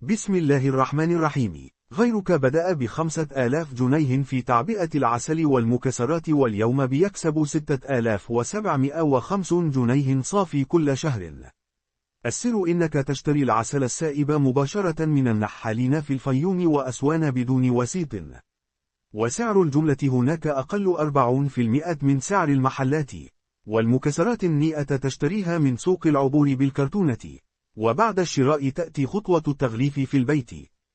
بسم الله الرحمن الرحيم. غيرك بدأ ب5,000 جنيه في تعبئة العسل والمكسرات، واليوم بيكسب 6,750 صافي كل شهر. السر إنك تشتري العسل السائب مباشرة من النحالين في الفيوم وأسوان بدون وسيط، وسعر الجملة هناك أقل 40% من سعر المحلات، والمكسرات النيئة تشتريها من سوق العبور بالكرتونة، وبعد الشراء تأتي خطوة التغليف في البيت،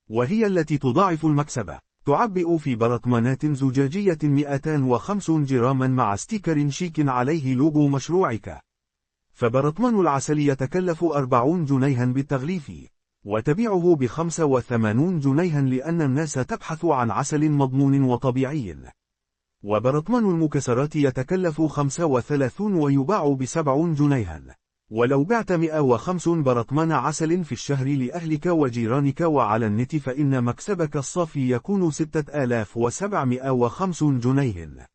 وهي التي تضاعف المكسب. تعبئ في برطمانات زجاجية 250 جراما مع ستيكر شيك عليه لوجو مشروعك. فبرطمان العسل يتكلف 40 جنيها بالتغليف، وتبيعه ب85 جنيها لأن الناس تبحث عن عسل مضمون وطبيعي. وبرطمان المكسرات يتكلف 35 ويباع ب70 جنيها. ولو بعت 105 برطمان عسل في الشهر لأهلك وجيرانك وعلى النت فإن مكسبك الصافي يكون 6,750 جنيه.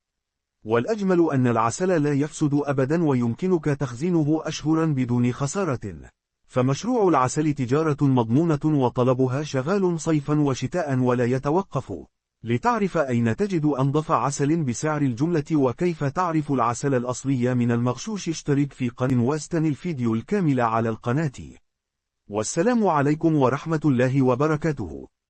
والأجمل أن العسل لا يفسد أبدا ويمكنك تخزينه أشهرا بدون خسارة. فمشروع العسل تجارة مضمونة وطلبها شغال صيفا وشتاء ولا يتوقف. لتعرف أين تجد أنظف عسل بسعر الجملة وكيف تعرف العسل الأصلي من المغشوش، اشترك في قناة واستنى الفيديو الكامل على القناة. والسلام عليكم ورحمة الله وبركاته.